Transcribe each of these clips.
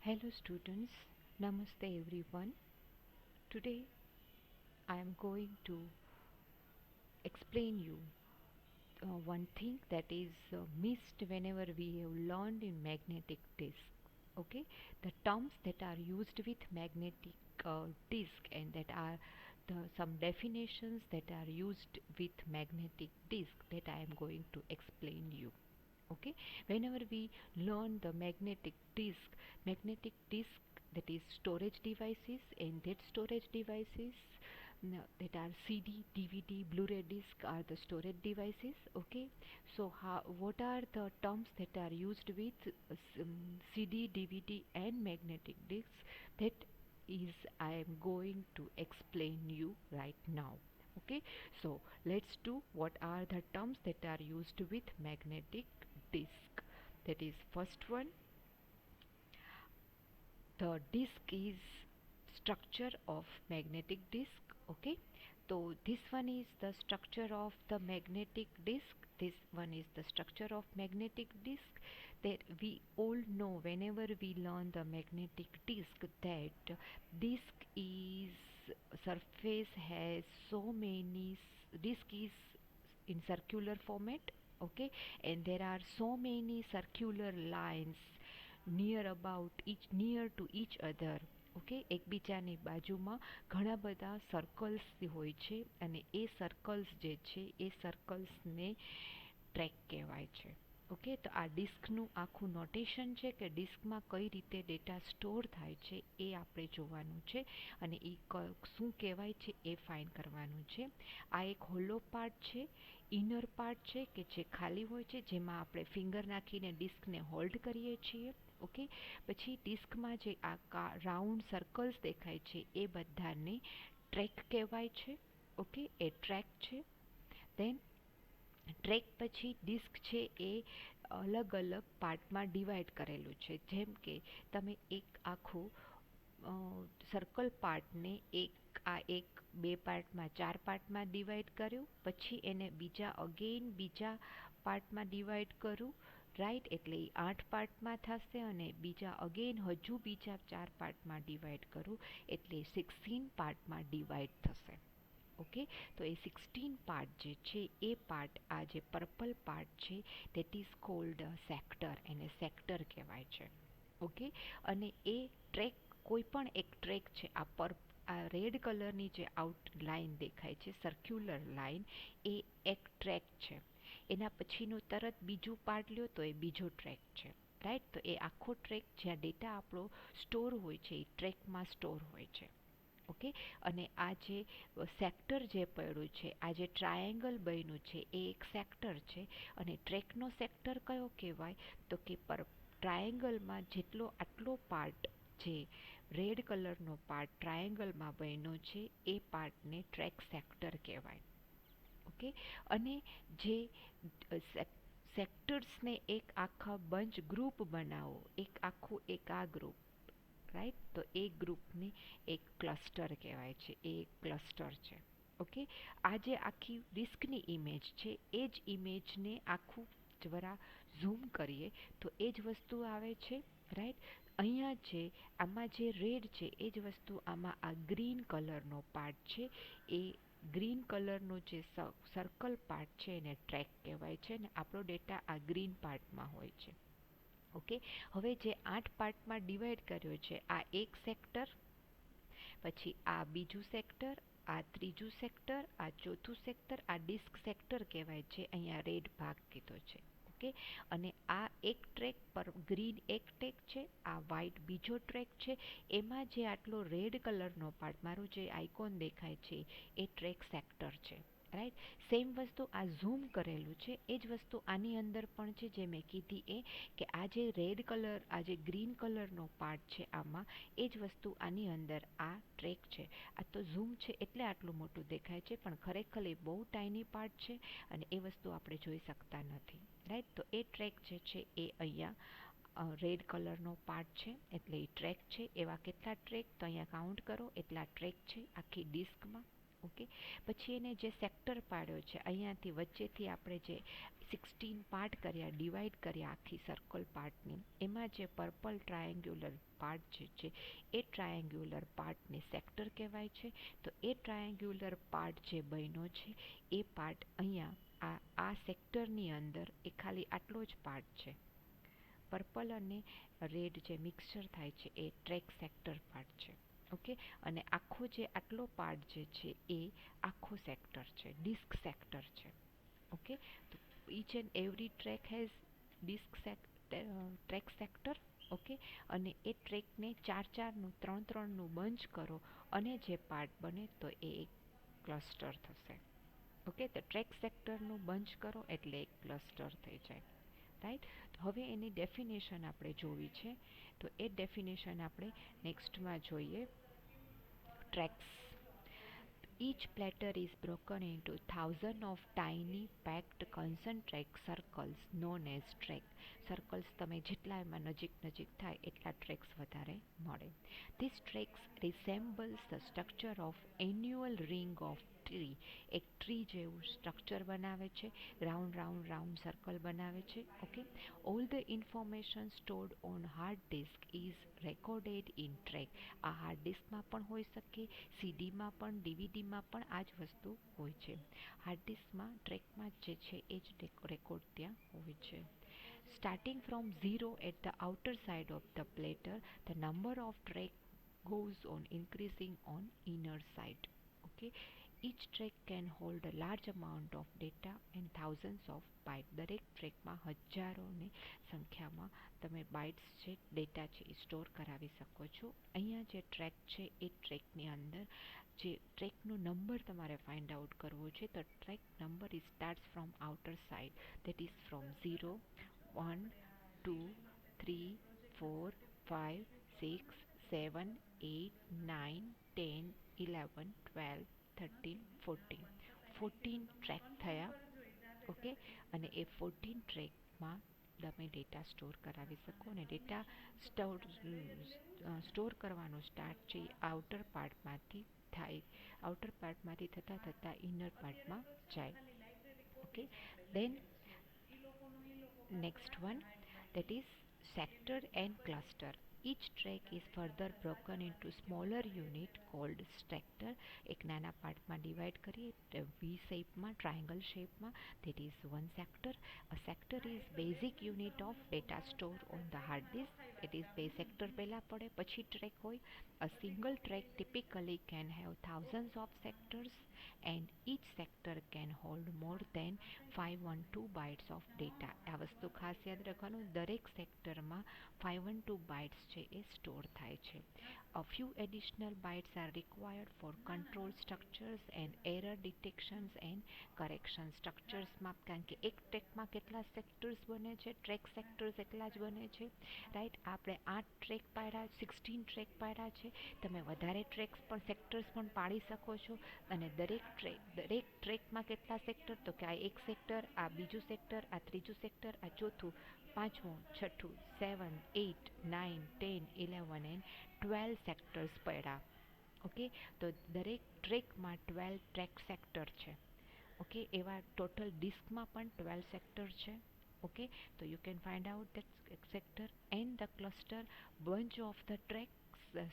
Hello students, Namaste everyone. Today I am going to explain you one thing that is missed whenever we have learned in magnetic disk. Okay, the terms that are used with magnetic disk and that are some definitions that are used with magnetic disk that I am going to explain you. Okay, whenever we learn the magnetic disk that is storage devices, and that storage devices that are CD, DVD, Blu-ray disc are the storage devices. Okay, so what are the terms that are used with CD, DVD, and magnetic discs? That is, I am going to explain you right now. Okay, so let's do what are the terms that are used with magnetic disk. That is, first one, the disk is structure of magnetic disk. Okay, so this one is the structure of the magnetic disk. This one is the structure of magnetic disk. That we all know whenever we learn the magnetic disk that disk is surface has so many disk is in circular format. Okay, and there are so many circular lines near to each other. Okay, એકબીજાની બાજુમાં ઘણા બધા circles હોય છે અને એ circles જે છે એ સર્કલ્સને track કહેવાય છે. ઓકે, તો આ ડિસ્કનું આખું નોટેશન છે કે ડિસ્કમાં કઈ રીતે ડેટા સ્ટોર થાય છે એ આપણે જોવાનું છે અને એ શું કહેવાય છે એ ફાઇન કરવાનું છે. આ એક હોલો પાર્ટ છે, ઇનર પાર્ટ છે કે જે ખાલી હોય છે, જેમાં આપણે ફિંગર નાખીને ડિસ્કને હોલ્ડ કરીએ છીએ. ઓકે, પછી ડિસ્કમાં જે આ રાઉન્ડ સર્કલ્સ દેખાય છે એ બધાને ટ્રેક કહેવાય છે. ઓકે, એ ટ્રેક છે. દેન ટ્રેક પછી ડિસ્ક છે એ અલગ અલગ પાર્ટમાં ડિવાઈડ કરેલું છે. જેમ કે તમે એક આખું સર્કલ પાર્ટને એક બે પાર્ટમાં, ચાર પાર્ટમાં ડિવાઈડ કર્યું, પછી એને બીજા પાર્ટમાં ડિવાઈડ કરું. રાઈટ, એટલે 8 પાર્ટમાં થશે અને હજુ બીજા 4 પાર્ટમાં ડિવાઈડ કરું એટલે 16 પાર્ટમાં ડિવાઈડ થશે. ઓકે, તો એ 16 પાર્ટ જે છે એ પાર્ટ, આ જે પર્પલ પાર્ટ છે દેટ ઇઝ કોલ્ડ સેક્ટર, એને સેક્ટર કહેવાય છે. ઓકે, અને એ ટ્રેક, કોઈ પણ એક ટ્રેક છે, આ રેડ કલરની જે આઉટલાઇન દેખાય છે, સર્ક્યુલર લાઇન, એ એક ટ્રેક છે. એના પછીનું તરત બીજું પાર્ટ લ્યો તો એ બીજો ટ્રેક છે. રાઈટ, તો એ આખો ટ્રેક જ્યાં ડેટા આપણો સ્ટોર હોય છે એ ટ્રેકમાં સ્ટોર હોય છે. ઓકે, અને આ જે સેક્ટર જે પડ્યું છે, આ જે ટ્રાયેંગલ બન્યું છે એ એક સેક્ટર છે. અને ટ્રેકનો સેક્ટર કયો કહેવાય તો કે ટ્રાયેંગલમાં જેટલો આટલો પાર્ટ, જે રેડ કલરનો પાર્ટ ટ્રાયેંગલમાં બન્યો છે એ પાર્ટને ટ્રેક સેક્ટર કહેવાય. ઓકે, અને જે સેક્ટર્સને એક આખા બંચ ગ્રુપ બનાવો, એક આ ગ્રુપ, રાઈટ, તો એ ગ્રુપને એક ક્લસ્ટર કહેવાય છે. એ એક ક્લસ્ટર છે. ઓકે, આ જે આખી ડિસ્કની ઇમેજ છે એ જ ઇમેજને આખું જરા ઝૂમ કરીએ તો એ જ વસ્તુ આવે છે. રાઈટ, અહીંયા છે, આમાં જે રેડ છે એ જ વસ્તુ આમાં આ ગ્રીન કલરનો પાર્ટ છે. એ ગ્રીન કલરનો જે સર્કલ પાર્ટ છે એને ટ્રેક કહેવાય છે ને આપણો ડેટા આ ગ્રીન પાર્ટમાં હોય છે. ઓકે, હવે જે 8 પાર્ટમાં ડિવાઈડ કર્યો છે, આ એક સેક્ટર, પછી આ બીજું સેક્ટર, આ ત્રીજું સેક્ટર, આ ચોથું સેક્ટર, આ ડિસ્ક સેક્ટર કહેવાય છે. અહીંયા રેડ ભાગ કીધો છે. ઓકે, અને આ એક ટ્રેક પર ગ્રીન એક ટ્રેક છે, આ વ્હાઈટ બીજો ટ્રેક છે. એમાં જે આટલો રેડ કલરનો પાર્ટ, મારું જે આઇકોન દેખાય છે એ ટ્રેક સેક્ટર છે. રાઈટ, સેમ વસ્તુ આ ઝૂમ કરેલું છે એ જ વસ્તુ આની અંદર પણ છે, જે મેં કીધી એ કે આ જે રેડ કલર, આ જે ગ્રીન કલરનો પાર્ટ છે આમાં, એ જ વસ્તુ આની અંદર આ ટ્રેક છે. આ તો ઝૂમ છે એટલે આટલું મોટું દેખાય છે, પણ ખરેખર એ બહુ ટાઇની પાર્ટ છે અને એ વસ્તુ આપણે જોઈ શકતા નથી. રાઈટ, તો એ ટ્રેક જે છે એ અહીંયા રેડ કલરનો પાર્ટ છે એટલે એ ટ્રેક છે. એવા કેટલા ટ્રેક તો અહીંયા કાઉન્ટ કરો, એટલા ટ્રેક છે આખી ડિસ્કમાં. ઓકે, પછી એને જે સેક્ટર પાડ્યો છે, અહીંયાથી વચ્ચેથી આપણે જે 16 પાર્ટ કર્યા, ડિવાઈડ કર્યા આખી સર્કલ પાર્ટની, એમાં જે પર્પલ ટ્રાયેંગ્યુલર પાર્ટ જે છે એ ટ્રાયેંગ્યુલર પાર્ટને સેક્ટર કહેવાય છે. તો એ ટ્રાયેંગ્યુલર પાર્ટ જે બન્યો છે એ પાર્ટ અહીંયા આ સેક્ટરની અંદર એ ખાલી આટલો જ પાર્ટ છે. પર્પલ અને રેડ જે મિક્સચર થાય છે એ ટ્રેક સેક્ટર પાર્ટ છે. ઓકે, અને આખો જે આટલો પાર્ટ જે છે એ આખો સેક્ટર છે, ડિસ્ક સેક્ટર છે. ઓકે, તો each and every track has track sector. Okay, અને એ ટ્રેકને ચારનું 3નું બંચ કરો અને જે પાર્ટ બને તો એ એક ક્લસ્ટર થશે. ઓકે, તો ટ્રેક સેક્ટરનું બંચ કરો એટલે એક ક્લસ્ટર થઈ જાય. રાઈટ, હવે એની ડેફિનેશન આપણે જોવી છે, તો એ ડેફિનેશન આપણે નેક્સ્ટમાં જોઈએ. Tracks. Each platter is broken into thousands of tiny packed concentric circles known as track. Circles તમે જેટલા એમાં નજીક થાય એટલા ટ્રેક્સ વધારે મળે. This tracks resembles the structure of annual ring of tree. એક ટ્રી જેવું સ્ટ્રક્ચર બનાવે છે, રાઉન્ડ સર્કલ બનાવે છે. Okay, all the information stored on hard disk is recorded in track. આ હાર્ડ ડિસ્કમાં પણ હોઈ શકે, સીડીમાં પણ, ડીવીડીમાં પણ આ જ વસ્તુ હોય છે. હાર્ડ ડિસ્કમાં ટ્રેકમાં જે છે એ જ રેકોર્ડ ત્યાં હોય છે. Starting from 0 at the outer side of the platter, the number of track goes on increasing on inner side. Okay, each track can hold a large amount of data and thousands of bytes. દરેક ટ્રેકમાં હજારોની સંખ્યામાં તમે bytes છે, data છે એ store કરાવી શકો છો. અહીંયા જે ટ્રેક છે એ ટ્રેકની અંદર જે ટ્રેકનો નંબર તમારે ફાઇન્ડ આઉટ કરવો છે, તો track number is starts from outer side, that is from 0, 1, 2, 3, 4, 5, 6, 7, 8, 9, 10, 11, 12, 13, 14 track થયા. ઓકે, અને એ 14 ટ્રેકમાં તમે ડેટા સ્ટોર કરાવી શકો. અને ડેટા સ્ટોર કરવાનો સ્ટાર્ટ છે આઉટર પાર્ટમાંથી થાય, આઉટર પાર્ટમાંથી થતાં ઇનર પાર્ટમાં જાય. Okay, then next one, that is sector and cluster. Each track is further broken into smaller unit called sector. એક નાના પાર્ટમાં ડિવાઈડ કરીએ વી શેપમાં, triangle શેપમાં, that is one sector. A sector is basic unit of data stored on the hard disk. It is બે sector પહેલા પડે પછી track હોય. A single track typically can have thousands of sectors and each sector can hold more than 512 bytes of data. આ વસ્તુ ખાસ યાદ રાખવાનું, દરેક સેક્ટરમાં 512 બાઇટ્સ છે એ સ્ટોર થાય છે. A few additional bytes are required for control structures and error detections and correction structuresમાં, કારણ કે એક ટ્રેકમાં કેટલા સેક્ટર્સ બને છે, ટ્રેક સેક્ટર્સ એટલા જ બને છે. રાઈટ, આપણે 8 ટ્રેક પાડ્યા, 16 ટ્રેક પાડ્યા છે, તમે વધારે ટ્રેક્સ પણ સેક્ટર્સ પણ પાડી શકો છો. અને દરેક ટ્રેકમાં કેટલા સેક્ટર, તો કે આ એક સેક્ટર, આ બીજું સેક્ટર, આ ત્રીજું સેક્ટર, આ ચોથું, પાંચમું, છઠ્ઠું, 7, 8, 9, 10, 11 એન્ડ 12 સેક્ટર્સ પડ્યા. ઓકે, તો દરેક ટ્રેકમાં 12 ટ્રેક સેક્ટર છે. ઓકે, એવા ટોટલ ડિસ્કમાં પણ 12 સેક્ટર છે. ઓકે, તો you can find out that sector and the cluster bunch of the track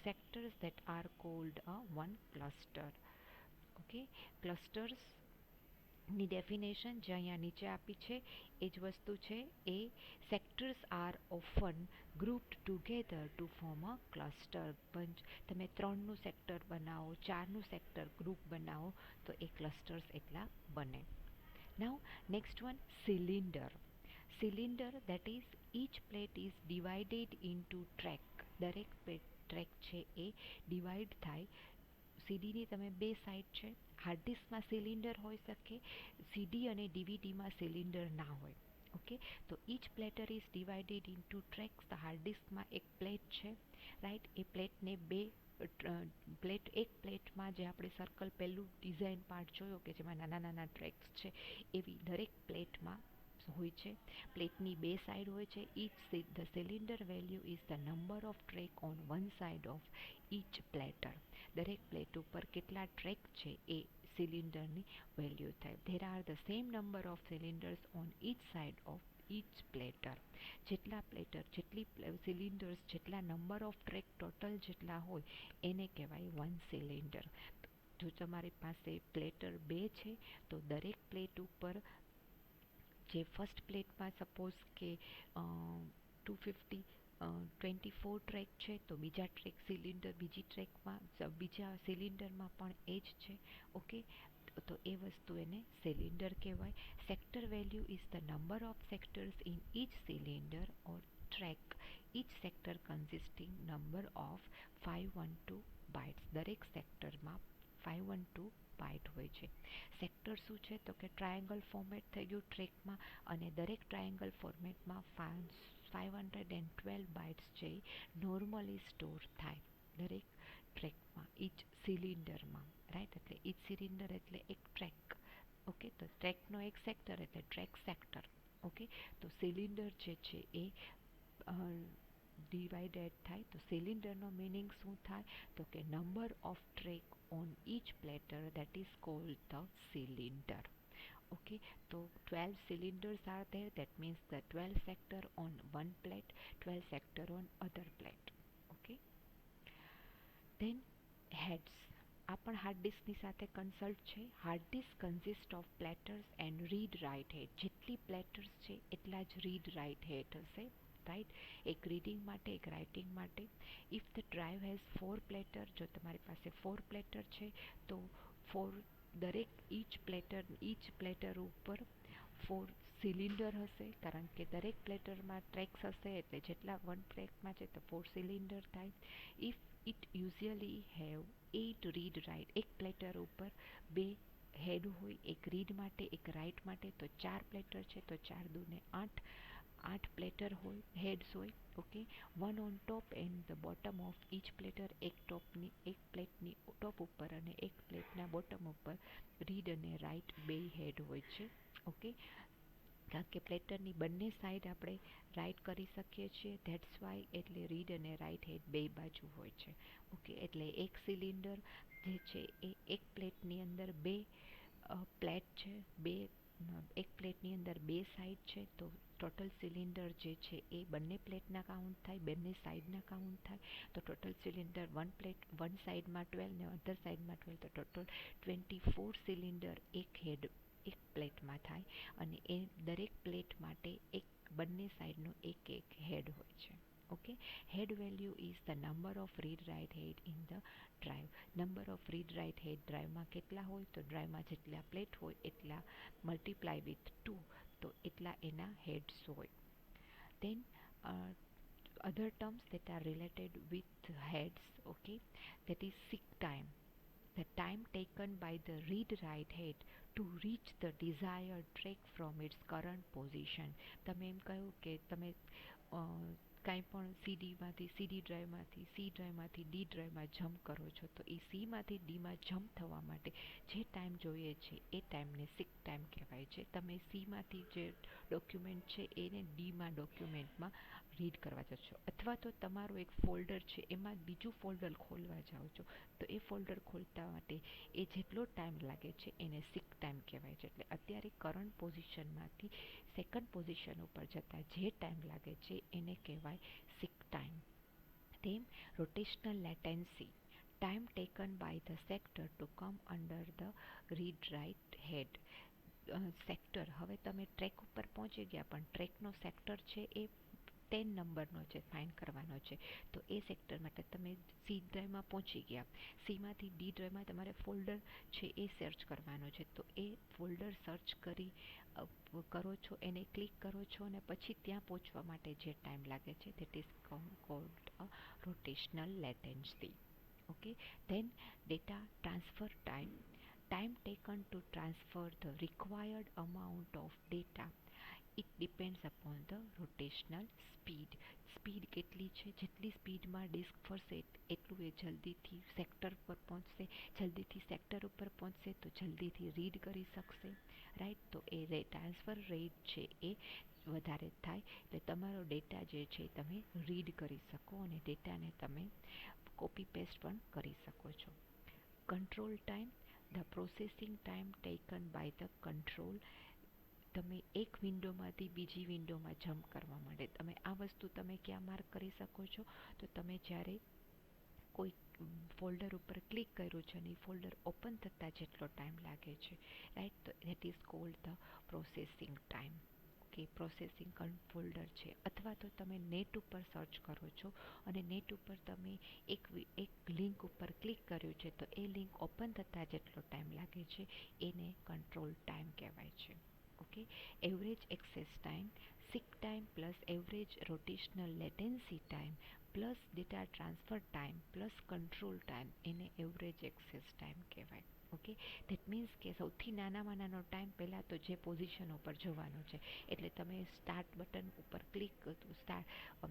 sectors that are called a one cluster. Okay, clusters ની definition જે અહીંયા નીચે આપી છે એ જ વસ્તુ છે. એ sectors are often grouped together to form a cluster bunch. તમે 3નું સેક્ટર બનાવો, 4નું સેક્ટર ગ્રુપ બનાવો તો એ ક્લસ્ટર્સ એટલા બને. Now next one, cylinder. Cylinder, that is each plate is divided into track. દરેક ટ્રેક છે એ ડિવાઈડ થાય. સીડીની તમે બે સાઈડ છે, હાર્ડ ડિસ્કમાં સિલિન્ડર હોઈ શકે, સીડી અને ડીવીડીમાં સિલિન્ડર ના હોય. ઓકે, તો each platter is divided into tracks. તો હાર્ડ ડિસ્કમાં એક પ્લેટ છે, રાઈટ, એ પ્લેટને એક પ્લેટમાં જે આપણે સર્કલ પહેલું ડિઝાઇન પાર્ટ જોયો કે જેમાં નાના ટ્રેક્સ છે, એવી દરેક પ્લેટમાં હોય છે. પ્લેટની બે સાઈડ હોય છે. The cylinder value is the number of track on one side of each platter. દરેક પ્લેટ ઉપર કેટલા ટ્રેક છે એ સિલિન્ડરની વેલ્યુ થાય. There are the same number of cylinders on each side of each platter. જેટલા પ્લેટર જેટલી cylinders જેટલા નંબર ઓફ ટ્રેક ટોટલ જેટલા હોય એને કહેવાય વન સિલિન્ડર. જો તમારી પાસે પ્લેટર બે છે તો દરેક પ્લેટ ઉપર જે ફર્સ્ટ પ્લેટમાં સપોઝ કે 250 24 ટ્રેક છે તો બીજા સિલિન્ડરમાં પણ એ જ છે. ઓકે, તો એ વસ્તુ એને સિલિન્ડર કહેવાય. Sector value is the number of sectors in each cylinder or track. Each sector consisting number of 512 bytes. દરેક સેક્ટરમાં 512 બાઇટ હોય છે. સેક્ટર શું છે તો કે ટ્રાયેંગલ ફોર્મેટ થઈ ગયું ટ્રેકમાં, અને દરેક ટ્રાયેંગલ ફોર્મેટમાં 512 બાઇટ્સ છે નોર્મલી સ્ટોર થાય દરેક ટ્રેકમાં, ઈચ સિલિન્ડરમાં. રાઈટ, એટલે ઈચ સિલિન્ડર એટલે એક ટ્રેક. ઓકે, તો ટ્રેકનો એક સેક્ટર એટલે ટ્રેક સેક્ટર. ઓકે, તો સિલિન્ડર જે છે એ ડિવાઇડેડ થાય. તો સિલિન્ડરનો મિનિંગ શું થાય તો કે number of track on each platter, that is called the cylinder. Okay, so 12 cylinders are there, that means the 12 sector on one plate, 12 sector on other plate. Okay, then heads. આ પણ hard ડિસ્કની સાથે consult છે. Hard disk consist of platters and read write head. જેટલી platters છે એટલા જ read write હેડ હશે. Right, એક રીડિંગ માટે એક રાઇટિંગ માટે. If the drive has 4 platter, જો તમારી પાસે 4 પ્લેટર છે તો 4 દરેક ઈચ પ્લેટર ઉપર 4 સિલિન્ડર હશે, કારણ કે દરેક પ્લેટરમાં ટ્રેક્સ હશે એટલે જેટલા વન ટ્રેકમાં છે તો 4 સિલિન્ડર થાય. If it usually have 8 read write. એક પ્લેટર ઉપર 2 હેડ હોય, એક રીડ માટે એક રાઇટ માટે, તો 4 પ્લેટર છે તો 4 દૂને 8 પ્લેટર હોય, હેડ્સ હોય. Okay, one on top and the bottom of each platter. એક પ્લેટની ટોપ ઉપર અને એક પ્લેટના બોટમ ઉપર રીડ અને રાઇટ બે હેડ હોય છે. ઓકે, કારણ કે પ્લેટરની બંને સાઈડ આપણે રાઇટ કરી શકીએ છીએ, ધેટ્સ વાય એટલે રીડ અને રાઇટ હેડ બે બાજુ હોય છે. ઓકે, એટલે એક સિલિન્ડર જે છે એ એક પ્લેટની અંદર બે પ્લેટ છે, એક પ્લેટની અંદર બે સાઈડ છે, તો ટોટલ સિલિન્ડર જે છે એ બંને પ્લેટના કાઉન્ટ થાય, બંને સાઈડના કાઉન્ટ થાય. તો ટોટલ સિલિન્ડર વન સાઈડમાં 12 ને અધર સાઈડમાં 12, તો ટોટલ 24 સિલિન્ડર એક પ્લેટમાં થાય. અને એ દરેક પ્લેટ માટે બંને સાઈડનો એક હેડ હોય છે. Okay, head value is the number of read write head in the drive. Number of read write head ડ્રાઈવમાં કેટલા હોય, તો ડ્રાઈવમાં જેટલા પ્લેટ હોય એટલા મલ્ટીપ્લાય વિથ 2, તો એટલા એના હેડ્સ હોય. Then other terms that are related with heads, okay, that is seek time. The time taken by the read-write head to reach the desired track from its current position. તમે એમ કહ્યું કે તમે કાંઈ પણ સીડી ડ્રાઈવમાંથી સી ડ્રાઈવમાંથી ડી ડ્રાઈવમાં જમ્પ કરો છો, તો એ સીમાંથી ડીમાં jump થવા માટે જે ટાઈમ જોઈએ છે એ ટાઈમને સીક ટાઈમ કહેવાય છે. તમે સીમાંથી જે ડોક્યુમેન્ટ છે એને ડીમાં ડોક્યુમેન્ટમાં રીડ કરવા જશો, અથવા તો તમારું એક ફોલ્ડર છે એમાં બીજું ફોલ્ડર ખોલવા જાઓ છો, તો એ ફોલ્ડર ખોલતા માટે એ જેટલો ટાઈમ લાગે છે એને સીક ટાઈમ કહેવાય છે. એટલે અત્યારે કરંટ પોઝિશનમાંથી સેકન્ડ પોઝિશન ઉપર જતાં જે ટાઈમ લાગે છે એને કહેવાય સીક ટાઈમ. તેમ rotational લેટેન્સી, time taken by the sector to come under the read write head. Sector, હવે તમે ટ્રેક ઉપર પહોંચી ગયા પણ ટ્રેકનો સેક્ટર છે એ 10 નંબરનો છે, ફાઇન્ડ કરવાનો છે. તો એ સેક્ટર માટે તમે સી ડ્રાઈવમાં પહોંચી ગયા, સીમાંથી ડી ડ્રાઈવમાં તમારે ફોલ્ડર છે એ સર્ચ કરવાનો છે. તો એ ફોલ્ડર સર્ચ કરો છો, એને ક્લિક કરો છો, અને પછી ત્યાં પહોંચવા માટે જે ટાઈમ લાગે છે that is called a rotational latency. Okay, then data transfer time taken to transfer the required amount of data it depends upon the rotational speed કેટલી છે, જેટલી સ્પીડમાં ડિસ્ક ફરશે એટલું એ જલ્દીથી સેક્ટર પર પહોંચશે, જલ્દીથી સેક્ટર ઉપર પહોંચશે તો જલ્દીથી રીડ કરી શકશે, રાઈટ. તો એ ટ્રાન્સફર રેટ છે એ વધારે થાય એટલે તમારો ડેટા જે છે તમે રીડ કરી શકો અને ડેટાને તમે કોપી પેસ્ટ પણ કરી શકો છો. Control time, the processing time taken by the control. તમે એક વિન્ડોમાંથી બીજી વિન્ડોમાં જમ્પ કરવા માટે તમે આ વસ્તુ તમે ક્યાં માર્ક કરી શકો છો, તો તમે જ્યારે કોઈ ફોલ્ડર ઉપર ક્લિક કર્યું છે અને એ ફોલ્ડર ઓપન થતાં જેટલો ટાઈમ લાગે છે, રાઈટ. તો that is called the processing time. કે પ્રોસેસિંગ ફોલ્ડર છે. અથવા તો તમે નેટ ઉપર સર્ચ કરો છો અને નેટ ઉપર તમે એક લિંક ઉપર ક્લિક કર્યું છે તો એ લિંક ઓપન થતાં જેટલો ટાઈમ લાગે છે એને કંટ્રોલ ટાઈમ કહેવાય છે. Okay. Average access time, seek time plus average rotational latency time plus data transfer time plus control time એને એવરેજ એક્સેસ ટાઈમ કહેવાય. ઓકે. ધેટ મીન્સ કે સૌથી નાનામાં નાનો ટાઈમ પહેલાં તો જે પોઝિશન ઉપર જવાનો છે, એટલે તમે સ્ટાર્ટ બટન ઉપર ક્લિક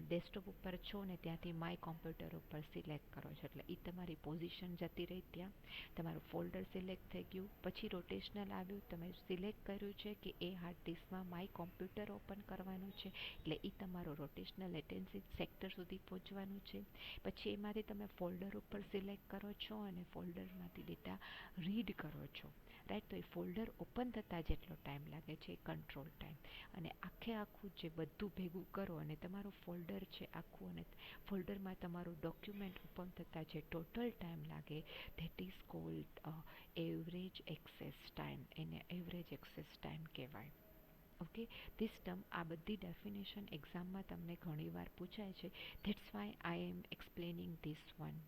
ડેસ્કટોપ ઉપર છો ને ત્યાંથી માય કોમ્પ્યુટર ઉપર સિલેક્ટ કરો છો એટલે એ તમારી પોઝિશન જતી રહી, ત્યાં તમારું ફોલ્ડર સિલેક્ટ થઈ ગયું. પછી રોટેશનલ આવ્યું, તમે સિલેક્ટ કર્યું છે કે એ હાર્ડ ડિસ્કમાં માય કોમ્પ્યુટર ઓપન કરવાનું છે એટલે એ તમારો રોટેશનલ લેટેન્સી સેક્ટર સુધી પહોંચવાનું છે. પછી એમાંથી તમે ફોલ્ડર ઉપર સિલેક્ટ કરો છો અને ફોલ્ડરમાંથી ડેટા રીડ કરો છો, રાઈટ. તો એ ફોલ્ડર ઓપન થતાં જેટલો ટાઈમ લાગે છે એ કંટ્રોલ ટાઈમ. અને આખું જે બધું ભેગું કરો અને તમારું ફોલ્ડર છે આખું અને ફોલ્ડરમાં તમારું ડોક્યુમેન્ટ ઓપન થતાં જે ટોટલ ટાઈમ લાગે that is called average access time. એને એવરેજ એક્સેસ ટાઈમ કહેવાય. ઓકે. ધીસ ટર્મ, આ બધી ડેફિનેશન એક્ઝામમાં તમને ઘણીવાર પૂછાય છે. That's why I am explaining this one.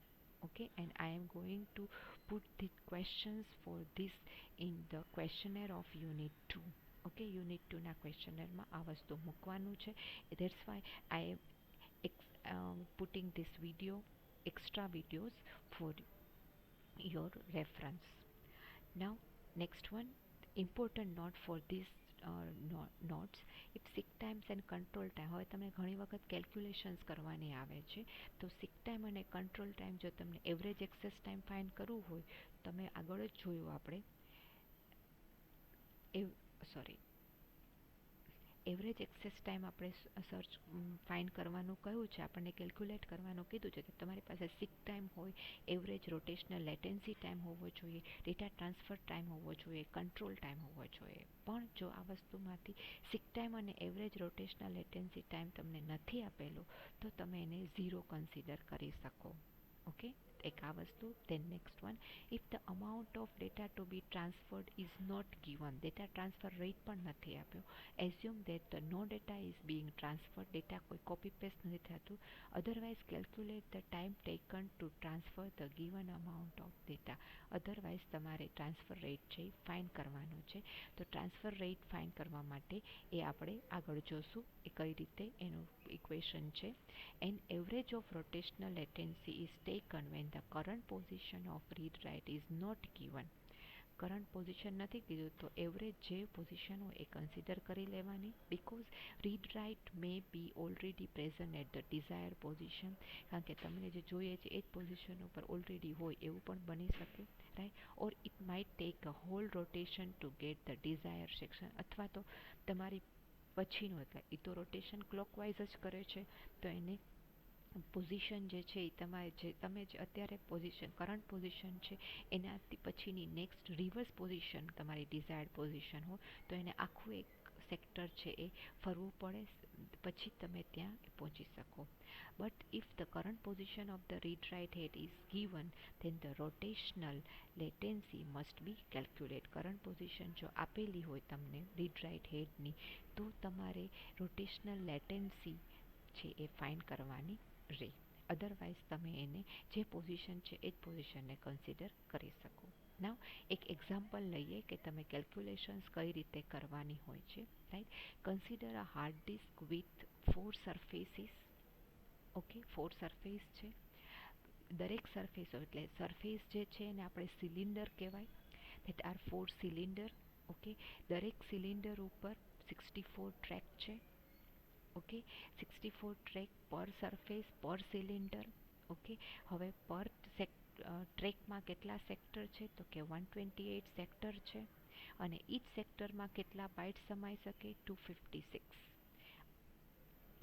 Okay, and I am going to put the questions for this in the questionnaire of unit 2. Okay, unit 2 ના questionnaire આ વસ્તુ મૂકવાનું છે. That's why I am putting this video, extra videos for your reference. Now next one, important note for this notes. If sick times and control time, હવે તમને ઘણી વખત calculations કરવાની આવે છે તો સિક ટાઈમ અને કંટ્રોલ ટાઈમ જો તમને એવરેજ એક્સેસ ટાઈમ ફાઇન્ડ કરવું હોય, તમે આગળ જ જોયું આપણે એવરેજ એક્સેસ ટાઈમ આપણે સર્ચ ફાઇન્ડ કરવાનું કહ્યું છે, આપણને કેલ્ક્યુલેટ કરવાનું કીધું છે. તો તમારી પાસે સિક ટાઈમ હોય, એવરેજ રોટેશનલ લેટેન્સી ટાઈમ હોવો જોઈએ, ડેટા ટ્રાન્સફર ટાઈમ હોવો જોઈએ, કંટ્રોલ ટાઈમ હોવો જોઈએ. પણ જો આ વસ્તુમાંથી સિક ટાઈમ અને એવરેજ રોટેશનલ લેટેન્સી ટાઈમ તમને નથી આપેલો તો તમે એને 0 કન્સિડર કરી શકો. ઓકે. એક આ વસ્તુ. Then next one, if the amount of data to be transferred is not given, data transfer rate પણ નથી આપ્યો. Assume that the no data is being transferred, data કોઈ કોપી પેસ્ટ નથી થતું. Otherwise calculate the time taken to transfer the given amount of data. Otherwise તમારે transfer rate છે find કરવાનો છે. તો ટ્રાન્સફર રેટ ફાઇન્ડ કરવા માટે એ આપણે આગળ જોશું એ કઈ રીતે એનું ઇક્વેશન છે. An average of rotational latency is taken when the current position of read write is not given. Current position નથી કીધું તો એવરેજ જે પોઝિશન હોય એ કન્સિડર કરી લેવાની, because read write may be already present at the desire position. કારણ કે તમને જે જોઈએ છે એ જ પોઝિશન ઉપર ઓલરેડી હોય એવું પણ બની શકે, right. Or it might take a whole rotation to get the desire section. અથવા તો તમારી પછીનો, એટલે એ તો રોટેશન ક્લોકવાઇઝ જ કરે છે તો એને પોઝિશન જે છે એ તમે જે અત્યારે પોઝિશન કરંટ પોઝિશન છે એનાથી પછીની નેક્સ્ટ રિવર્સ પોઝિશન તમારી ડિઝાયર્ડ પોઝિશન હોય તો એને આખું એક સેક્ટર છે એ ફરવું પડે, પછી તમે ત્યાં પહોંચી શકો. But if the current position of the read write head is given then the rotational latency must be calculate. Current position જો આપેલી હોય તમને રીડ રાઇટ હેડની તો તમારે રોટેશનલ લેટેન્સી છે એ ફાઇન્ડ કરવાની રહે. અધરવાઇઝ તમે એને જે પોઝિશન છે એ જ પોઝિશનને કન્સિડર કરી શકો. નાવ એક એક્ઝામ્પલ લઈએ કે તમે કેલ્ક્યુલેશન્સ કઈ રીતે કરવાની હોય છે, right. Consider a hard disk with 4 surfaces. Okay, 4 surface છે. દરેક સરફેસ એટલે સરફેસ જે છે એને આપણે સિલિન્ડર કહેવાય. That are 4 cylinder. ઓકે. દરેક સિલિન્ડર ઉપર 64 ટ્રેક છે. ઓકે, 64 ટ્રેક પર સરફેસ પર સિલિન્ડર. ઓકે, હવે પર ટ્રેકમાં કેટલા સેક્ટર છે તો કે 128 સેક્ટર છે, અને ઈચ સેક્ટરમાં કેટલા બાઇટ સમાઈ શકે 256.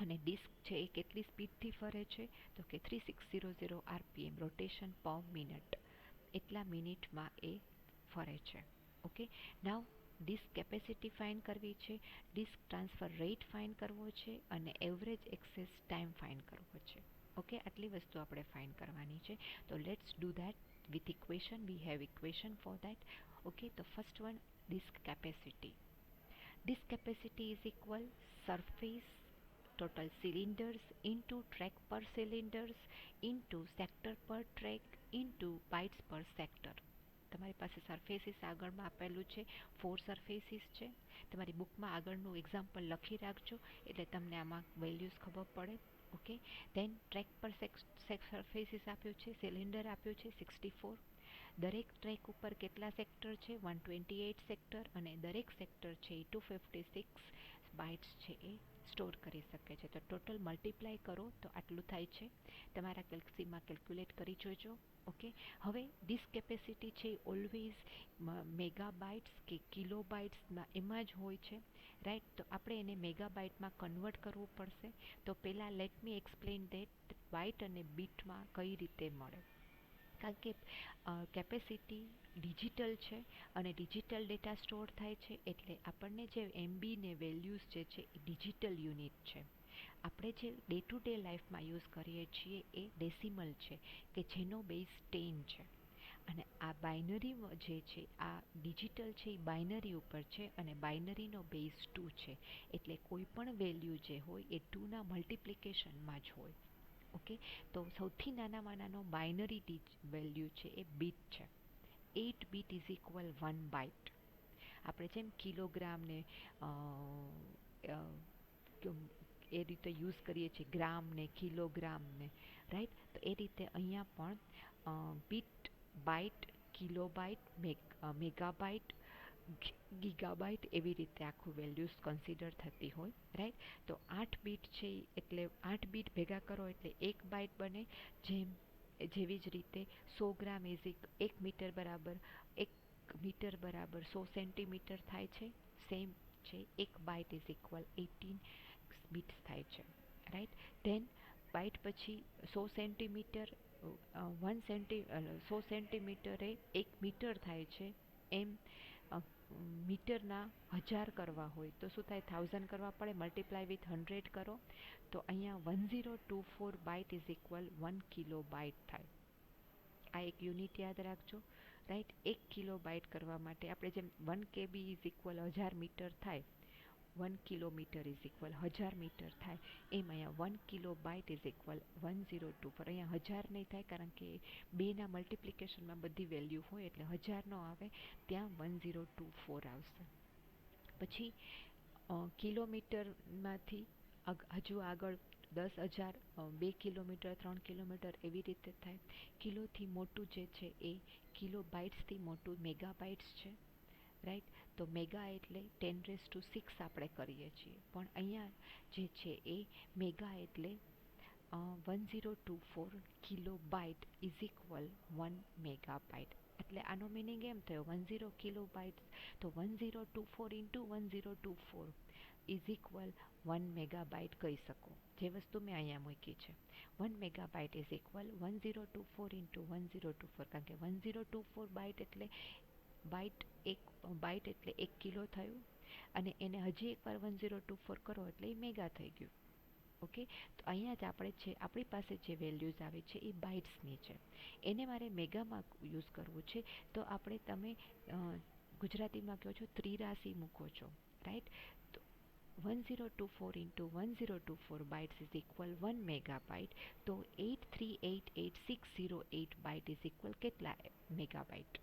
અને ડિસ્ક છે એ કેટલી સ્પીડથી ફરે છે તો કે 3600 RPM રોટેશન પર મિનિટ, એટલા મિનિટમાં એ ફરે છે. ઓકે, નાવ ડિસ્ક કેપેસિટી ફાઇન્ડ કરવી છે, ડિસ્ક ટ્રાન્સફર રેટ ફાઇન્ડ કરવો છે, અને એવરેજ એક્સેસ ટાઈમ ફાઇન્ડ કરવો છે. ઓકે, આટલી વસ્તુ આપણે ફાઇન્ડ કરવાની છે. તો let's do that with equation. We have equation for that. Okay, the first one, disk capacity. Disk capacity is equal surface total cylinders into track per cylinders into sector per track into bytes per sector. તમારી પાસે surfaces આગળમાં આપેલું છે, 4 surfaces છે. તમારી બુકમાં આગળનું example લખી રાખજો એટલે તમને આમાં વેલ્યુઝ ખબર પડે. ઓકે, ધેન ટ્રેક પર સરફેસીસ આપ્યું છે, સિલિન્ડર આપ્યું છે 64. દરેક ટ્રેક ઉપર કેટલા સેક્ટર છે 128 સેક્ટર, અને દરેક સેક્ટર છે એ 256 બાઇટ્સ છે એ સ્ટોર કરી શકે છે. તો ટોટલ મલ્ટીપ્લાય કરો તો આટલું થાય છે. તમારા કેલ્સીમાં કેલ્ક્યુલેટ કરી જોજો. ઓકે, હવે ડિસ્ક કેપેસિટી છે ઓલવેઝ મેગાબાઇટ્સ કે કિલોબાઇટ્સમાં એમાં જ હોય છે, રાઈટ. તો આપણે એને મેગાબાઇટમાં કન્વર્ટ કરવું પડશે. તો પહેલાં let me explain that byte અને બીટમાં કઈ રીતે મળે. કારણ કે કેપેસિટી ડિજિટલ છે અને ડિજિટલ ડેટા સ્ટોર થાય છે, એટલે આપણને જે MB ને વેલ્યુઝ જે છે એ ડિજિટલ યુનિટ છે. આપણે જે ડે ટુ ડે લાઈફમાં યુઝ કરીએ છીએ એ ડેસિમલ છે કે જેનો બેઝ 10 છે, અને આ બાઇનરી જે છે આ ડિજિટલ છે એ બાઇનરી ઉપર છે, અને બાઇનરીનો બેઝ 2 છે. એટલે કોઈ પણ વેલ્યુ જે હોય એ 2ના મલ્ટિપ્લિકેશનમાં જ હોય. ઓકે, તો સૌથી નાનામાં નાનો બાઇનરી વેલ્યુ છે એ બીટ છે. 8 બીટ ઇઝ ઇક્વલ 1 બાઇટ. આપણે જેમ કિલોગ્રામ ને એ રીતે યુઝ કરીએ છીએ, ગ્રામ ને કિલોગ્રામ ને, રાઈટ. તો એ રીતે અહીંયા પણ bit, byte, kilobyte, megabyte, gigabyte એવી રીતે આખું વેલ્યુઝ કન્સિડર થતી હોય, રાઈટ. તો 8 બીટ છે એટલે 8 બીટ ભેગા કરો એટલે 1 બાઇટ બને. જેવી જ રીતે 100 ગ્રામ ઇઝ 1 મીટર બરાબર 100 સેન્ટીમીટર થાય છે. સેમ છે, 1 બાઇટ ઇઝ ઇક્વલ 18 બીટ્સ થાય છે, રાઈટ. ધેન બાઇટ પછી 100 સેન્ટીમીટર 100 સેન્ટીમીટરે 1 મીટર થાય છે. એમ મીટરના 1000 કરવા હોય તો શું થાય, 1000 કરવા પડે, મલ્ટીપ્લાય વિથ 100 કરો તો અહીંયા 1024 byte is equal 1 kilo byte થાય. આ એક યુનિટ યાદ રાખજો, રાઈટ. 1 કિલો બાઇટ કરવા માટે આપણે જેમ 1 KB ઇઝ ઇક્વલ 1000 મીટર થાય, 1 કિલોમીટર ઇઝ ઇક્વલ 1000 મીટર થાય, એમ અહીંયા 1 કિલો બાઇટ ઇઝ ઇક્વલ 1024. અહીંયા 1000 નહીં થાય કારણ કે બેના મલ્ટિપ્લિકેશનમાં બધી વેલ્યુ હોય એટલે 1000 નો આવે, ત્યાં 1024 આવશે. પછી કિલોમીટરમાંથી હજુ આગળ 10,000, 2 કિલોમીટર, 3 કિલોમીટર એવી રીતે થાય. કિલોથી મોટું જે છે એ કિલો બાઇટ્સથી મોટું મેગાબાઇટ્સ છે, રાઈટ. તો મેગા એટલે 10⁶ આપણે કરીએ છીએ, પણ અહીંયા જે છે એ મેગા એટલે 1024 kilo byte is equal 1 megabyte. એટલે આનો મિનિંગ એમ થયો 10 કિલો બાઇટ, તો 1024 ઇન્ટુ 1024 ઇઝ ઇક્વલ 1 મેગાબાઇટ કહી શકો, જે વસ્તુ મેં અહીંયા મૂકી છે. 1 મેગાબાઇટ ઇઝ ઇક્વલ 1024 ઇન્ટુ 1024, કારણ કે 1024 બાઇટ એટલે બાઇટ એટલે 1 કિલો થયું, અને એને હજી એકવાર 1024 કરો એટલે એ મેગા થઈ ગયું. ઓકે, તો અહીંયા જ આપણે છે આપણી પાસે જે વેલ્યુઝ આવે છે એ બાઇટ્સની છે, એને મારે મેગામાં યુઝ કરવું છે. તો આપણે તમે ગુજરાતીમાં કહો છો ત્રિરાશી મૂકો છો, રાઈટ. તો 1024 into 1024 bytes is equal 1 megabyte. તો 8388608 બાઇટ ઇઝ ઇક્વલ કેટલા મેગાબાઇટ.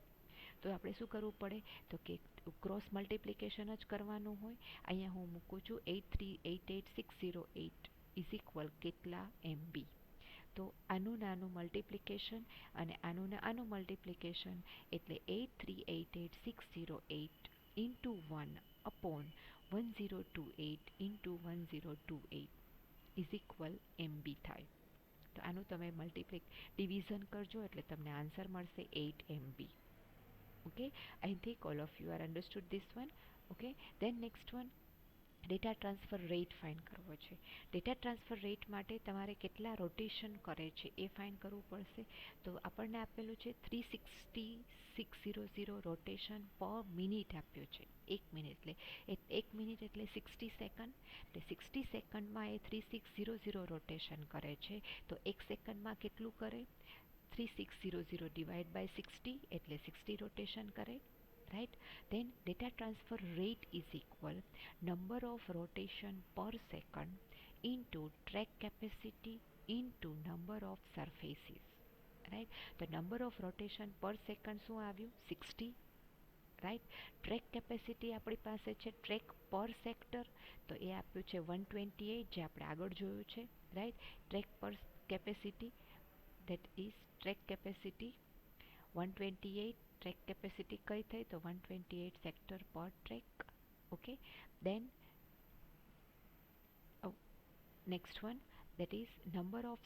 તો આપણે શું કરવું પડે તો કે ક્રોસ મલ્ટિપ્લિકેશન જ કરવાનું હોય. અહીંયા હું મૂકું છું 8388608 ઇઝ ઇક્વલ કેટલા MB. તો આનું નાનું મલ્ટિપ્લિકેશન અને આનું મલ્ટિપ્લિકેશન એટલે 8388608 into 1 upon 1028 into 1028 is equal MB થાય. તો આનું તમે ડિવિઝન કરજો એટલે તમને આન્સર મળશે 8 MB. Okay, I think all of you are understood this one. Okay, then next one, data transfer rate fine કરવો છે. ડેટા ટ્રાન્સફર રેટ માટે તમારે કેટલા રોટેશન કરે છે એ ફાઇન કરવું પડશે. તો આપણને આપેલું છે 360,600 રોટેશન પર મિનિટ આપ્યું છે. 1 મિનિટ એટલે 1 મિનિટ એટલે 60 સેકન્ડ. એટલે 60 સેકન્ડમાં એ 3600 રોટેશન કરે છે. તો 1 સેકન્ડમાં કેટલું કરે? 3600 ડિવાઈડ બાય 60 એટલે 60 રોટેશન કરે. Right, then data transfer rate is equal number of rotation per second into track capacity into number of surfaces. Right, the number of rotation per second શું આવ્યું? 60. રાઈટ, ટ્રેક કેપેસિટી આપણી પાસે છે track પર sector, તો એ આપ્યું છે 128, જે આપણે આગળ જોયું છે. રાઈટ, ટ્રેક પર capacity that is track capacity 128. Track capacity કઈ થઈ? તો 128 સેક્ટર પર track. Okay, then next one that is number of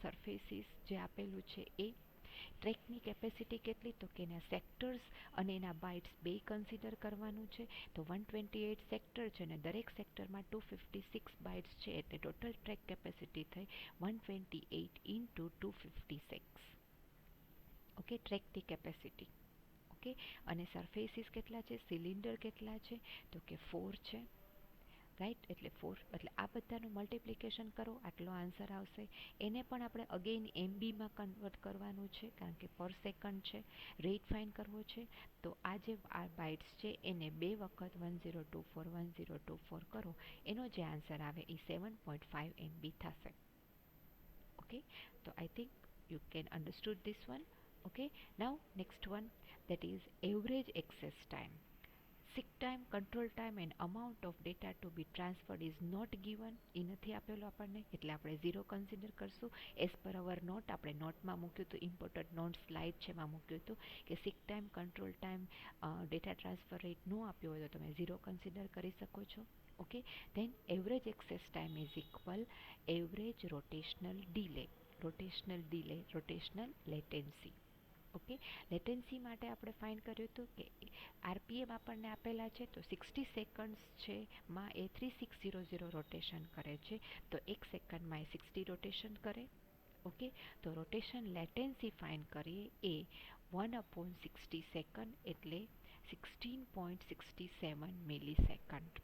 surfaces જે આપેલું છે એ ટ્રેકની કેપેસિટી કેટલી? તો કે એના સેક્ટર્સ અને એના બાઇટ્સ બે કન્સિડર કરવાનું છે. તો 128 સેક્ટર છે અને દરેક સેક્ટરમાં 256 બાઇટ્સ છે, એટલે ટોટલ ટ્રેક કેપેસિટી થઈ 128 ઇન્ટુ 256. ઓકે, ટ્રેકની કેપેસિટી. ઓકે, અને સરફેસીસ કેટલા છે? સિલિન્ડર કેટલા છે? તો કે 4 છે. રાઈટ, એટલે 4, એટલે આ બધાનું મલ્ટિપ્લિકેશન કરો, આટલો આન્સર આવશે. એને પણ આપણે અગેન MBમાં કન્વર્ટ કરવાનું છે, કારણ કે પર સેકન્ડ છે. રેટ ફાઇન કરવો છે. તો આ જે બાઇટ્સ છે એને 2 વખત 1024 કરો, એનો જે આન્સર આવે એ 7.5 MB થશે. ઓકે, તો I think you can understood this one. Okay, now next one, that is average access time. Sick time, control time and amount of data to be transferred is not given. એ નથી આપેલું આપણને, એટલે આપણે 0 consider કરશું. As per hour not, આપણે નોટમાં મૂક્યું હતું, ઇમ્પોર્ટન્ટ નોટ સ્લાઇડ છે એમાં મૂક્યું હતું કે seek time, control time, data transfer rate નો આપ્યો હોય તો તમે 0 કન્સિડર કરી શકો છો. Okay, then average access time is equal average rotational delay, rotational latency. Okay, latency માટે આપણે ફાઇન કર્યું હતું કે RPM આપણને આપેલા છે, તો 60 સેકન્ડ્સ છે માં એ 3600 રોટેશન કરે છે. તો 1 સેકન્ડમાં એ 60 રોટેશન કરે. ઓકે, તો રોટેશન લેટેન્સી ફાઇન કરીએ એ 1/60 સેકન્ડ એટલે 16.67 મિલી સેકન્ડ.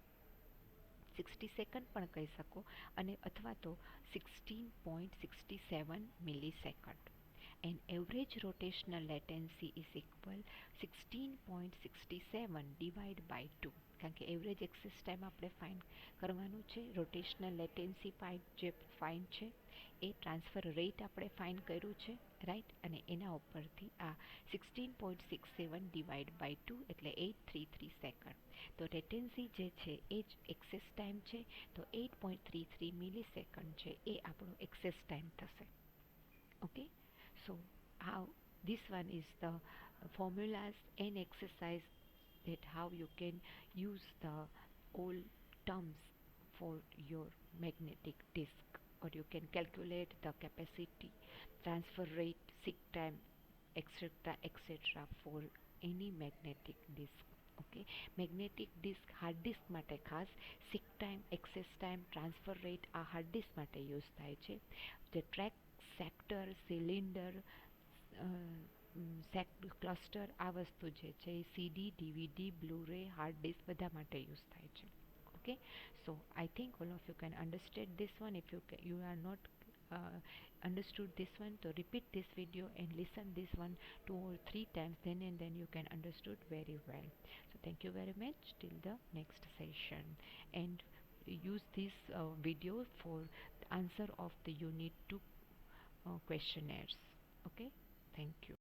60 સેકન્ડ પણ કહી શકો અને અથવા તો 16.67 millisecond. And average rotational latency is equal 16.67 divide by 2, કારણ કે એવરેજ એક્સેસ ટાઈમ આપણે ફાઇન કરવાનું છે. રોટેશનલ લેટેન્સી જે ફાઇન છે એ ટ્રાન્સફર રેટ આપણે ફાઇન કર્યું છે. રાઈટ, અને એના ઉપરથી આ 16.67 ડિવાઈડ બાય 2 એટલે 833 સેકન્ડ. તો લેટેન્સી જે છે એ જ એક્સેસ ટાઈમ છે, તો 8.33 મિલી સેકન્ડ છે એ આપણો એક્સેસ ટાઈમ થશે. Okay, so how this one is the formulas and exercise that how you can use the all terms for your magnetic disk, or you can calculate the capacity, transfer rate, sick time, etc for any magnetic disk. Okay, magnetic disk hard disk માટે ખાસ seek time, access time, transfer rate આ hard disk માટે use થાય છે. જે track, sector, cylinder, cluster, આ વસ્તુ જે છે એ CD, DVD, બ્લુ-રે, હાર્ડ ડિસ્ક બધા માટે યુઝ થાય છે. Okay, so I think all of you can understand this one. If you are not understood this one, so repeat this video and listen this one 2 or 3 times, then and then you can understood very well. So thank you very much till the next session, and use this video for the answer of the unit 2 questionnaires. Okay, thank you.